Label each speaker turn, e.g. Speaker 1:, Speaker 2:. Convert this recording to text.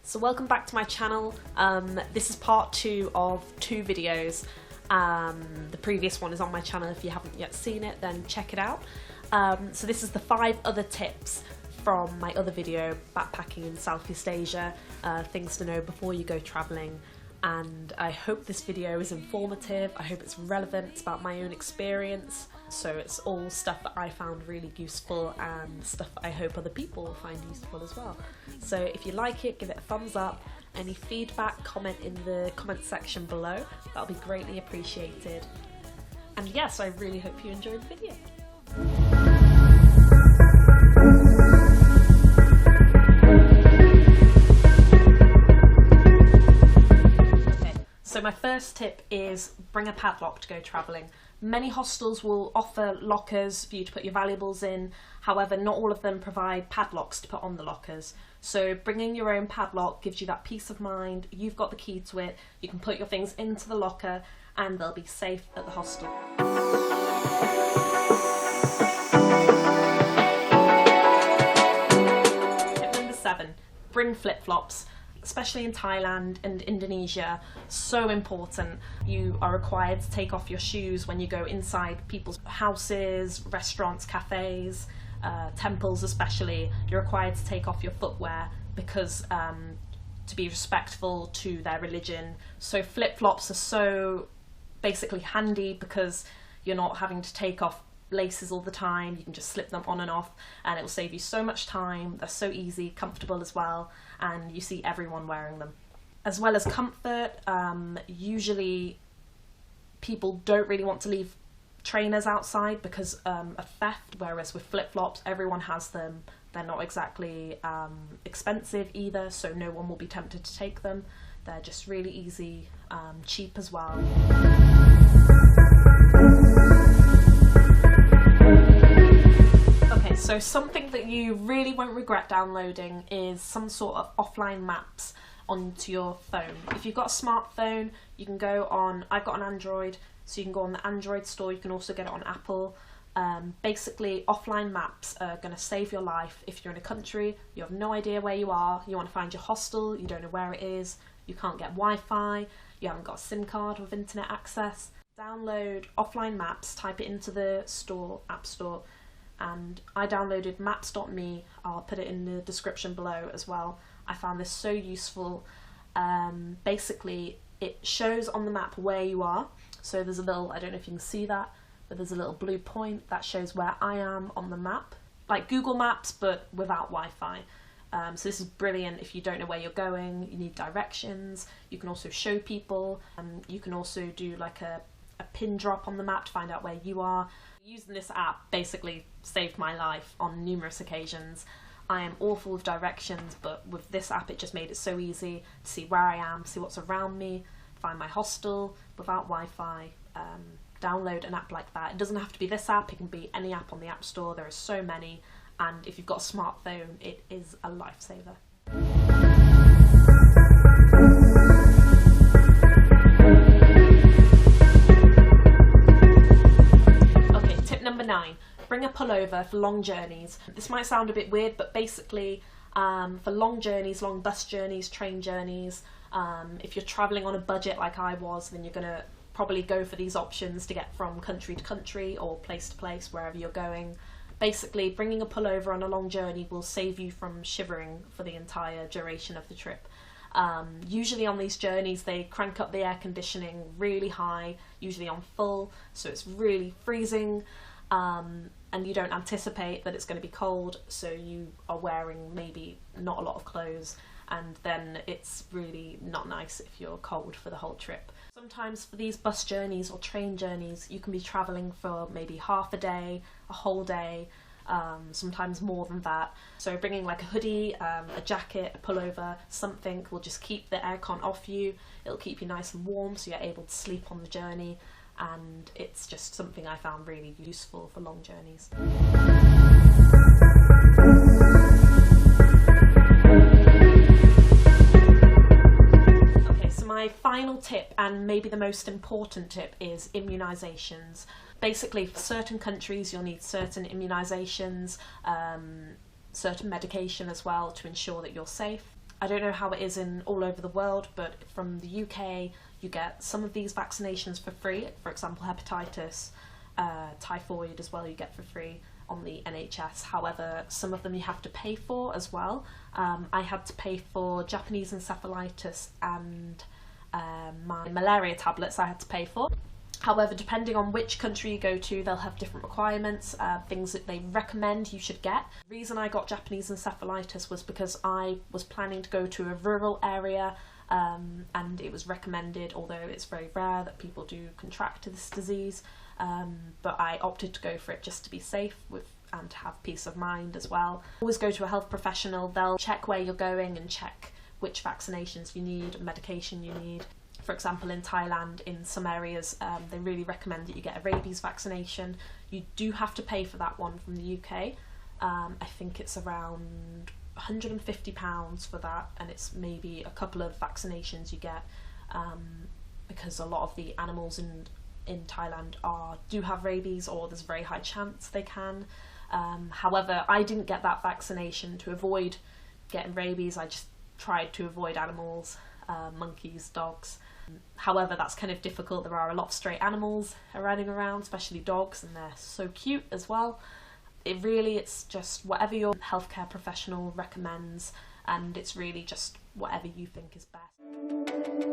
Speaker 1: So welcome back to my channel. This is part 2 of 2 videos. The previous one is on my channel. If you haven't yet seen it, then check it out. So this is the 5 other tips from my other video, backpacking in Southeast Asia, things to know before you go travelling. And I hope this video is informative, I hope it's relevant, it's about my own experience. So it's all stuff that I found really useful and stuff that I hope other people will find useful as well. So if you like it, give it a thumbs up. Any feedback, comment in the comment section below. That'll be greatly appreciated. And yes, I really hope you enjoyed the video. So my first tip is bring a padlock to go travelling. Many hostels will offer lockers for you to put your valuables in, however not all of them provide padlocks to put on the lockers. So bringing your own padlock gives you that peace of mind, you've got the key to it, you can put your things into the locker and they'll be safe at the hostel. Tip number 7, bring flip-flops. Especially in Thailand and Indonesia, so important. You are required to take off your shoes when you go inside people's houses, restaurants, cafes, temples especially. You're required to take off your footwear because to be respectful to their religion. So flip-flops are so basically handy because you're not having to take off laces all the time, you can just slip them on and off and it will save you so much time. They're so easy, comfortable as well, and you see everyone wearing them. As well as comfort, usually people don't really want to leave trainers outside because of theft, whereas with flip-flops everyone has them. They're not exactly expensive either, so no one will be tempted to take them. They're just really easy, cheap as well. So something that you really won't regret downloading is some sort of offline maps onto your phone. If you've got a smartphone, you can go on, I've got an Android, so you can go on the Android store, you can also get it on Apple. Basically, offline maps are going to save your life. If you're in a country, you have no idea where you are, you want to find your hostel, you don't know where it is, you can't get Wi-Fi, you haven't got a SIM card with internet access. Download offline maps, type it into the store, App Store, and I downloaded maps.me. I'll put it in the description below as well. I found this so useful. Basically it shows on the map where you are, so there's a little, I don't know if you can see that, but there's a little blue point that shows where I am on the map, like Google Maps but without Wi-Fi. So this is brilliant if you don't know where you're going, you need directions. You can also show people, you can also do like a pin drop on the map to find out where you are. Using this app basically saved my life on numerous occasions. I am awful with directions, but with this app it just made it so easy to see where I am, see what's around me, find my hostel without Wi-Fi. Download an app like that. It doesn't have to be this app, it can be any app on the App Store. There are so many, and if you've got a smartphone it is a lifesaver. Number 9, bring a pullover for long journeys. This might sound a bit weird, but basically for long journeys, long bus journeys, train journeys, if you're travelling on a budget like I was, then you're going to probably go for these options to get from country to country or place to place, wherever you're going. Basically, bringing a pullover on a long journey will save you from shivering for the entire duration of the trip. Usually on these journeys they crank up the air conditioning really high, usually on full, so it's really freezing. And you don't anticipate that it's going to be cold, so you are wearing maybe not a lot of clothes, and then it's really not nice if you're cold for the whole trip. Sometimes for these bus journeys or train journeys you can be travelling for maybe half a day, a whole day, sometimes more than that. So bringing like a hoodie, a jacket, a pullover, something will just keep the aircon off you, it'll keep you nice and warm so you're able to sleep on the journey. And it's just something I found really useful for long journeys. Okay, so my final tip, and maybe the most important tip, is immunisations. Basically, for certain countries you'll need certain immunisations, certain medication as well to ensure that you're safe. I don't know how it is in all over the world, but from the UK you get some of these vaccinations for free. For example, hepatitis, typhoid as well, you get for free on the NHS. However, some of them you have to pay for as well. I had to pay for Japanese encephalitis and my malaria tablets I had to pay for. However, depending on which country you go to, they'll have different requirements, things that they recommend you should get. The reason I got Japanese encephalitis was because I was planning to go to a rural area, and it was recommended, although it's very rare that people do contract this disease, but I opted to go for it just to be safe and to have peace of mind as well. Always go to a health professional. They'll check where you're going and check which vaccinations you need, medication you need. For example, in Thailand, in some areas, they really recommend that you get a rabies vaccination. You do have to pay for that one from the UK. I think it's around £150 for that, and it's maybe a couple of vaccinations you get, because a lot of the animals in Thailand do have rabies, or there's a very high chance they can. However, I didn't get that vaccination to avoid getting rabies. I just tried to avoid animals, monkeys, dogs. However, that's kind of difficult. There are a lot of stray animals running around, especially dogs, and they're so cute as well. It's just whatever your healthcare professional recommends, and it's really just whatever you think is best.